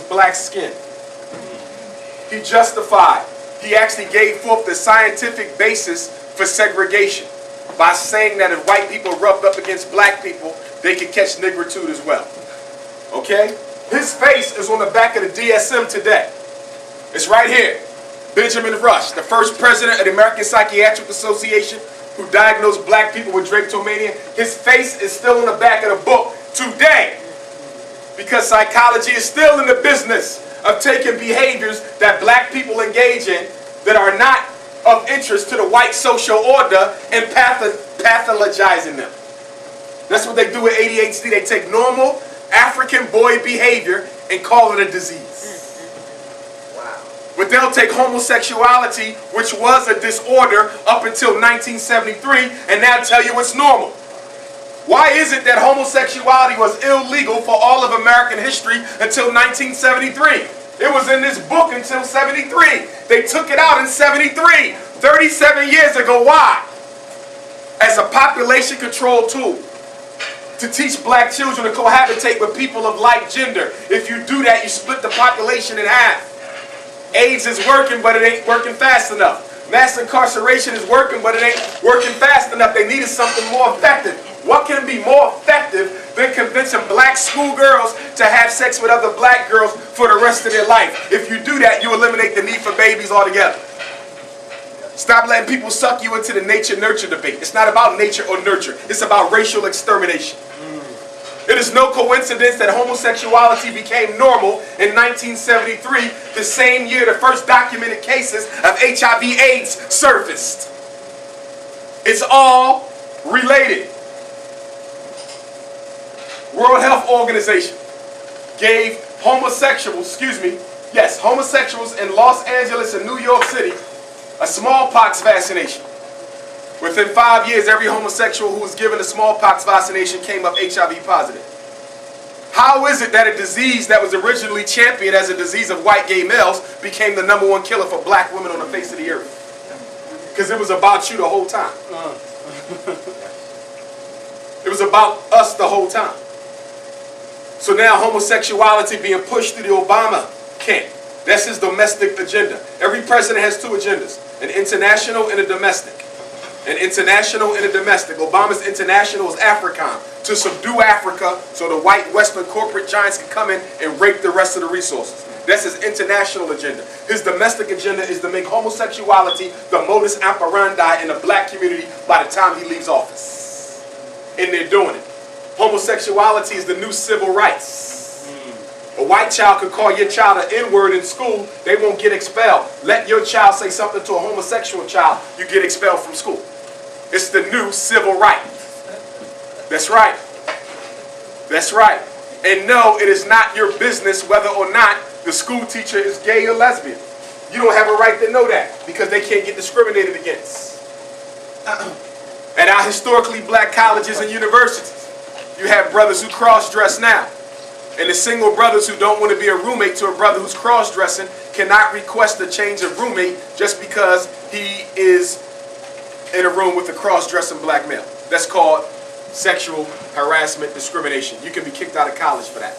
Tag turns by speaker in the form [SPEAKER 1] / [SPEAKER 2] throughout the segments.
[SPEAKER 1] black skin. He justified, he actually gave forth the scientific basis for segregation by saying that if white people rubbed up against black people, they could catch nigritude as well. Okay? His face is on the back of the DSM today. It's right here. Benjamin Rush, the first president of the American Psychiatric Association, who diagnosed black people with drapetomania. His face is still on the back of the book today, because psychology is still in the business of taking behaviors that black people engage in that are not of interest to the white social order and pathologizing them. That's what they do with ADHD. They take normal African boy behavior and call it a disease. Wow. But they'll take homosexuality, which was a disorder up until 1973, and now tell you it's normal. Why is it that homosexuality was illegal for all of American history until 1973? It was in this book until 73. They took it out in 73, 37 years ago. Why? As a population control tool to teach black children to cohabitate with people of like gender. If you do that, you split the population in half. AIDS is working, but it ain't working fast enough. Mass incarceration is working, but it ain't working fast enough. They needed something more effective. What can be more effective than convincing black schoolgirls to have sex with other black girls for the rest of their life? If you do that, you eliminate the need for babies altogether. Stop letting people suck you into the nature-nurture debate. It's not about nature or nurture. It's about racial extermination. It is no coincidence that homosexuality became normal in 1973, the same year the first documented cases of HIV/AIDS surfaced. It's all related. World Health Organization gave homosexuals in Los Angeles and New York City a smallpox vaccination. Within 5 years, every homosexual who was given a smallpox vaccination came up HIV positive. How is it that a disease that was originally championed as a disease of white gay males became the #1 killer for black women on the face of the earth? Because it was about you the whole time. It was about us the whole time. So now homosexuality being pushed through the Obama camp. That's his domestic agenda. Every president has two agendas, an international and a domestic. An international and a domestic. Obama's international is AFRICOM, to subdue Africa so the white Western corporate giants can come in and rape the rest of the resources. That's his international agenda. His domestic agenda is to make homosexuality the modus operandi in the black community by the time he leaves office. And they're doing it. Homosexuality is the new civil rights. A white child could call your child an N-word in school, they won't get expelled. Let your child say something to a homosexual child, you get expelled from school. It's the new civil right. That's right. That's right. And no, it is not your business whether or not the school teacher is gay or lesbian. You don't have a right to know that because they can't get discriminated against. At our historically black colleges and universities, you have brothers who cross-dress now. And the single brothers who don't want to be a roommate to a brother who's cross-dressing cannot request a change of roommate just because he is in a room with a cross-dressing black male. That's called sexual harassment discrimination. You can be kicked out of college for that.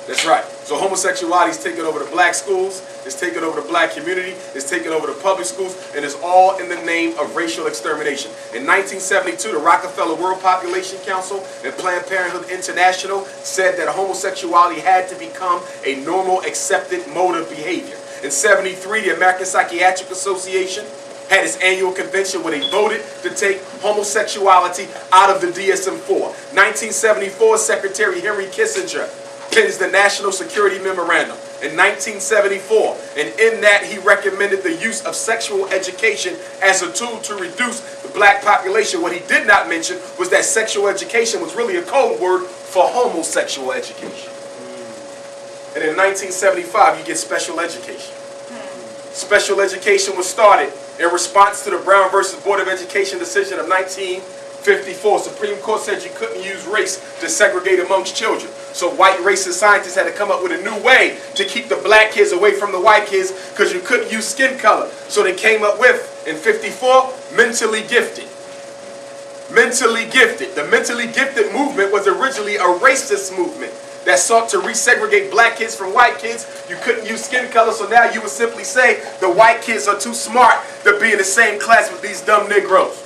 [SPEAKER 1] That's right. So homosexuality is taking over the black schools, it's taking over the black community, it's taking over the public schools, and it's all in the name of racial extermination. In 1972, the Rockefeller World Population Council and Planned Parenthood International said that homosexuality had to become a normal, accepted mode of behavior. In 73, the American Psychiatric Association had its annual convention where they voted to take homosexuality out of the DSM-4. 1974, Secretary Henry Kissinger pens the National Security Memorandum in 1974, and in that he recommended the use of sexual education as a tool to reduce the black population. What he did not mention was that sexual education was really a code word for homosexual education. And in 1975, you get special education. Special education was started in response to the Brown versus Board of Education decision of 1954. Supreme Court said you couldn't use race to segregate amongst children. So white racist scientists had to come up with a new way to keep the black kids away from the white kids because you couldn't use skin color. So they came up with, in 54, mentally gifted. Mentally gifted. The mentally gifted movement was originally a racist movement that sought to resegregate black kids from white kids. You couldn't use skin color, so now you would simply say the white kids are too smart to be in the same class with these dumb Negroes.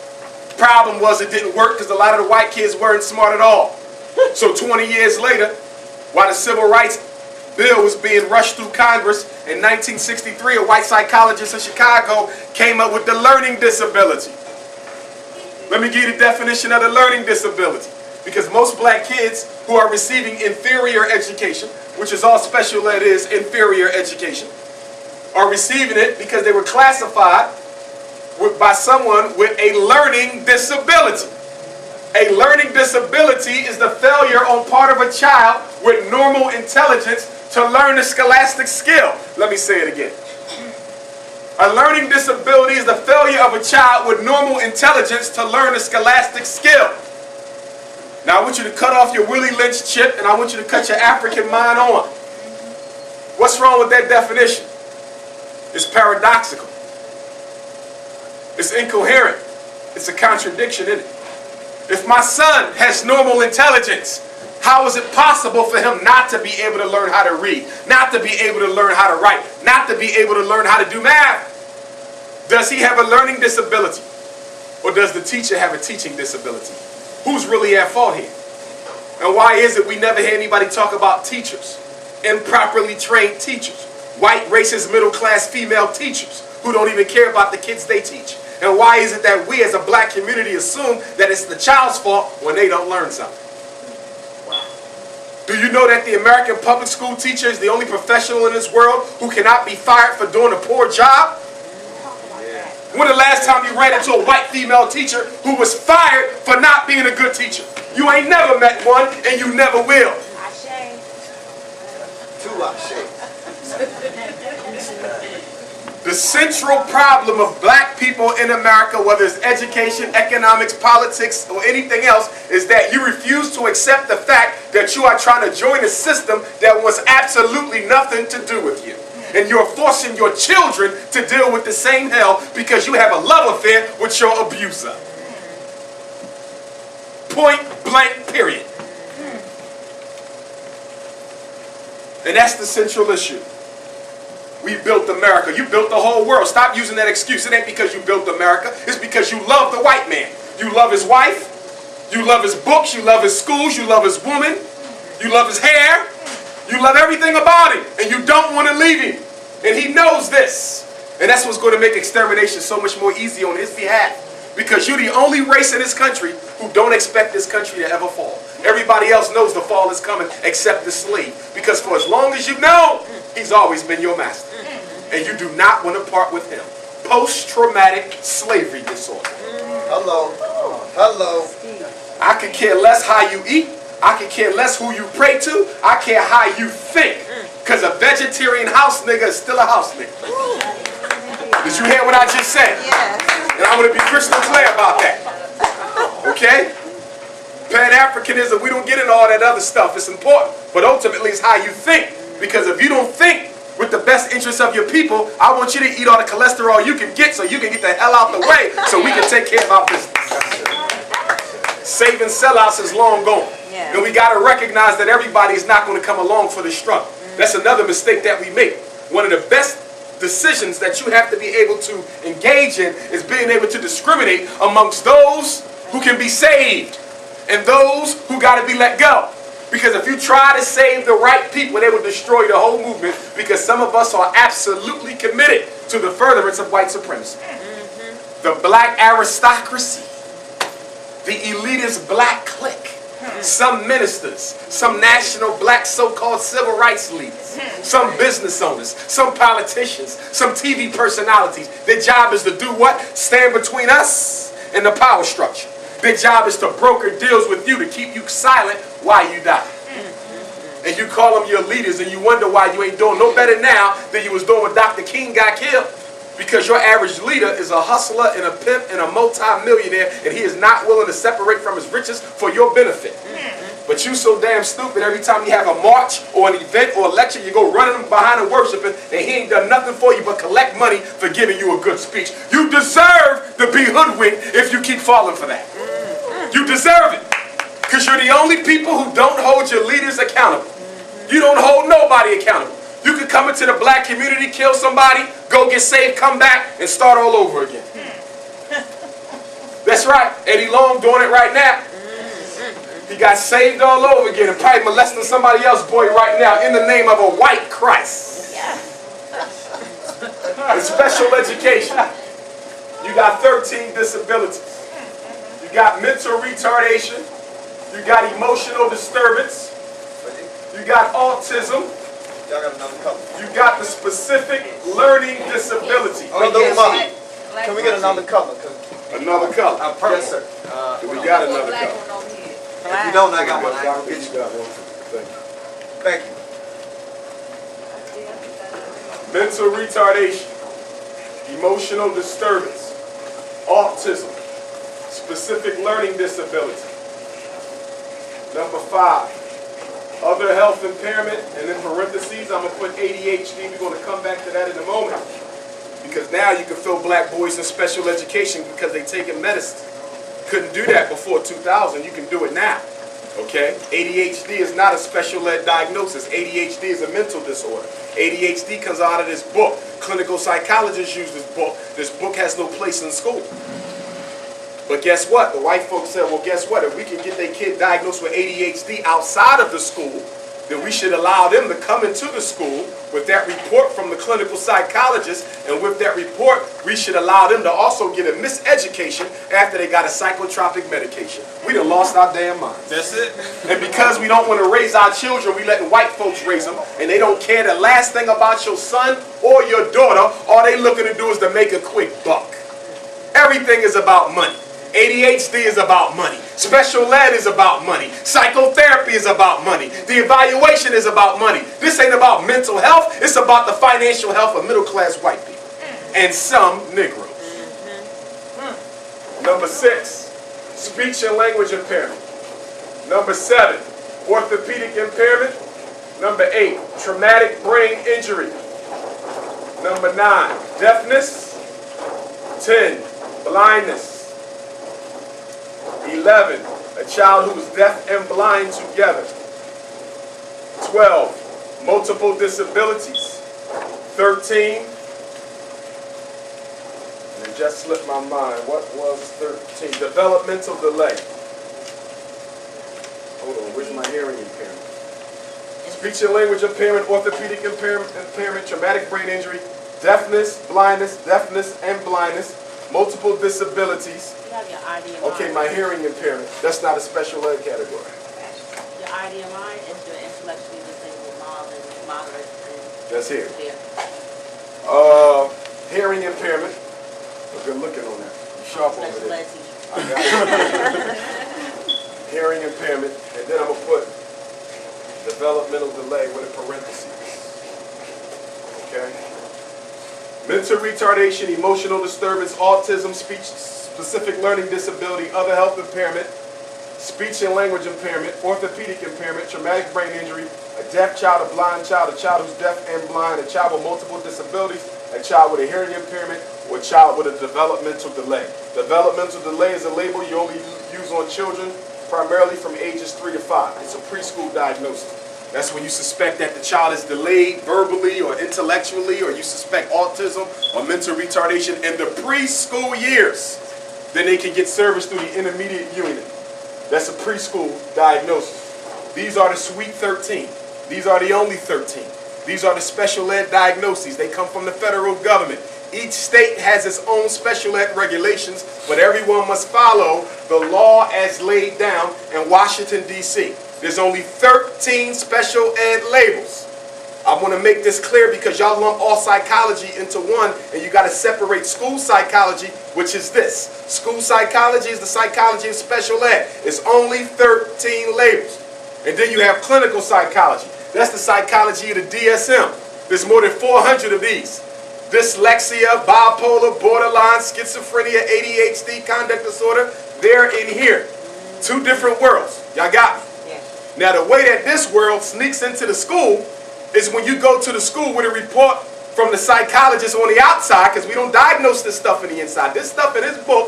[SPEAKER 1] Problem was it didn't work because a lot of the white kids weren't smart at all. So 20 years later, while the Civil Rights Bill was being rushed through Congress, in 1963, a white psychologist in Chicago came up with the learning disability. Let me give you the definition of the learning disability. Because most black kids who are receiving inferior education, which is all special ed is, inferior education, are receiving it because they were classified by someone with a learning disability. A learning disability is the failure on part of a child with normal intelligence to learn a scholastic skill. Let me say it again. A learning disability is the failure of a child with normal intelligence to learn a scholastic skill. Now I want you to cut off your Willie Lynch chip and I want you to cut your African mind on. What's wrong with that definition? It's paradoxical. It's incoherent. It's a contradiction in it. If my son has normal intelligence, how is it possible for him not to be able to learn how to read, not to be able to learn how to write, not to be able to learn how to do math? Does he have a learning disability? Or does the teacher have a teaching disability? Who's really at fault here? And why is it we never hear anybody talk about teachers, improperly trained teachers, white, racist, middle-class female teachers who don't even care about the kids they teach? And why is it that we as a black community assume that it's the child's fault when they don't learn something? Do you know that the American public school teacher is the only professional in this world who cannot be fired for doing a poor job? When the last time you ran into a white female teacher who was fired for not being a good teacher? You ain't never met one and you never will. The central problem of black people in America, whether it's education, economics, politics, or anything else, is that you refuse to accept the fact that you are trying to join a system that wants absolutely nothing to do with you. And you're forcing your children to deal with the same hell because you have a love affair with your abuser. Point blank, period. And that's the central issue. We built America. You built the whole world. Stop using that excuse. It ain't because you built America. It's because you love the white man. You love his wife. You love his books. You love his schools. You love his woman. You love his hair. You love everything about him. And you don't want to leave him. And he knows this. And that's what's going to make extermination so much more easy on his behalf. Because you're the only race in this country who don't expect this country to ever fall. Everybody else knows the fall is coming except the slave. Because for as long as you know, he's always been your master. And you do not want to part with him. Post-traumatic slavery disorder.
[SPEAKER 2] Hello. Hello.
[SPEAKER 1] I could care less how you eat. I could care less who you pray to. I care how you think. Because a vegetarian house nigga is still a house nigga. Did you hear what I just said?
[SPEAKER 3] Yes.
[SPEAKER 1] And I'm going to be crystal clear about that. Okay? Pan-Africanism, we don't get into all that other stuff. It's important. But ultimately, it's how you think. Because if you don't think with the best interests of your people, I want you to eat all the cholesterol you can get so you can get the hell out the way so we can take care of our business. Saving sellouts is long gone.
[SPEAKER 3] Yeah.
[SPEAKER 1] And we got to recognize that everybody is not going to come along for the struggle. That's another mistake that we make. One of the best decisions that you have to be able to engage in is being able to discriminate amongst those who can be saved and those who got to be let go. Because if you try to save the right people, they will destroy the whole movement, because some of us are absolutely committed to the furtherance of white supremacy. The black aristocracy, the elitist black clique, some ministers, some national black so-called civil rights leaders, some business owners, some politicians, some TV personalities. Their job is to do what? Stand between us and the power structure. Their job is to broker deals with you to keep you silent while you die. And you call them your leaders and you wonder why you ain't doing no better now than you was doing when Dr. King got killed. Because your average leader is a hustler and a pimp and a multi-millionaire, and he is not willing to separate from his riches for your benefit. But you so damn stupid, every time you have a march or an event or a lecture, you go running behind and worshiping, and he ain't done nothing for you but collect money for giving you a good speech. You deserve to be hoodwinked if you keep falling for that. You deserve it. Because you're the only people who don't hold your leaders accountable. You don't hold nobody accountable. You could come into the black community, kill somebody, go get saved, come back, and start all over again. That's right. Eddie Long doing it right now. He got saved all over again and probably molesting somebody else's boy right now in the name of a white Christ. And special education. You got 13 disabilities. You got mental retardation. You got emotional disturbance. You got autism.
[SPEAKER 2] Y'all got another color.
[SPEAKER 1] You got the specific learning disability.
[SPEAKER 2] Can we get another color?
[SPEAKER 1] Another color.
[SPEAKER 2] Yes, sir.
[SPEAKER 1] We got another color.
[SPEAKER 2] If you don't, I got one. I'll get you. Thank you.
[SPEAKER 1] Mental retardation, emotional disturbance, autism, specific learning disability. Number 5, other health impairment, and in parentheses, I'm going to put ADHD. We're going to come back to that in a moment. Because now you can fill black boys in special education because they taking medicine. Couldn't do that before 2000. You can do it now. Okay? ADHD is not a special ed diagnosis. ADHD is a mental disorder. ADHD comes out of this book. Clinical psychologists use this book. This book has no place in school. But guess what? The white folks said, well, guess what? If we can get their kid diagnosed with ADHD outside of the school, then we should allow them to come into the school with that report from the clinical psychologist, and with that report, we should allow them to also get a miseducation after they got a psychotropic medication. We done lost our damn minds.
[SPEAKER 3] That's it.
[SPEAKER 1] And because we don't want to raise our children, we letting white folks raise them, and they don't care the last thing about your son or your daughter. All they looking to do is to make a quick buck. Everything is about money. ADHD is about money. Special ed is about money. Psychotherapy is about money. The evaluation is about money. This ain't about mental health. It's about the financial health of middle-class white people. And some Negroes. Number 6, speech and language impairment. Number 7, orthopedic impairment. Number 8, traumatic brain injury. Number 9, deafness. 10, blindness. 11, a child who is deaf and blind together. 12, multiple disabilities. 13, and it just slipped my mind. What was 13? Developmental delay. Hold on, where's my hearing impairment? Speech and language impairment, orthopedic impairment, traumatic brain injury, deafness, and blindness, multiple disabilities.
[SPEAKER 4] You have your IDMI.
[SPEAKER 1] Okay, my hearing impairment. That's not a special ed category.
[SPEAKER 4] Your IDMI is your intellectually disabled moderate.
[SPEAKER 1] That's here.
[SPEAKER 4] There.
[SPEAKER 1] Hearing impairment. Good looking on that. You sharp over
[SPEAKER 4] Special
[SPEAKER 1] there.
[SPEAKER 4] ed teacher.
[SPEAKER 1] I got it. Hearing impairment, and then I'm gonna put developmental delay with a parentheses. Okay. Mental retardation, emotional disturbance, autism, speech-specific learning disability, other health impairment, speech and language impairment, orthopedic impairment, traumatic brain injury, a deaf child, a blind child, a child who's deaf and blind, a child with multiple disabilities, a child with a hearing impairment, or a child with a developmental delay. Developmental delay is a label you only use on children primarily from ages 3 to 5. It's a preschool diagnosis. That's when you suspect that the child is delayed verbally or intellectually, or you suspect autism or mental retardation in the preschool years. Then they can get service through the intermediate unit. That's a preschool diagnosis. These are the sweet 13. These are the only 13. These are the special ed diagnoses. They come from the federal government. Each state has its own special ed regulations, but everyone must follow the law as laid down in Washington, D.C. There's only 13 special ed labels. I want to make this clear because y'all lump all psychology into one, and you got to separate school psychology, which is this. School psychology is the psychology of special ed. It's only 13 labels. And then you have clinical psychology. That's the psychology of the DSM. There's more than 400 of these. Dyslexia, bipolar, borderline, schizophrenia, ADHD, conduct disorder, they're in here. 2 different worlds. Y'all got me? Now, the way that this world sneaks into the school is when you go to the school with a report from the psychologist on the outside, because we don't diagnose this stuff in the inside. This stuff in this book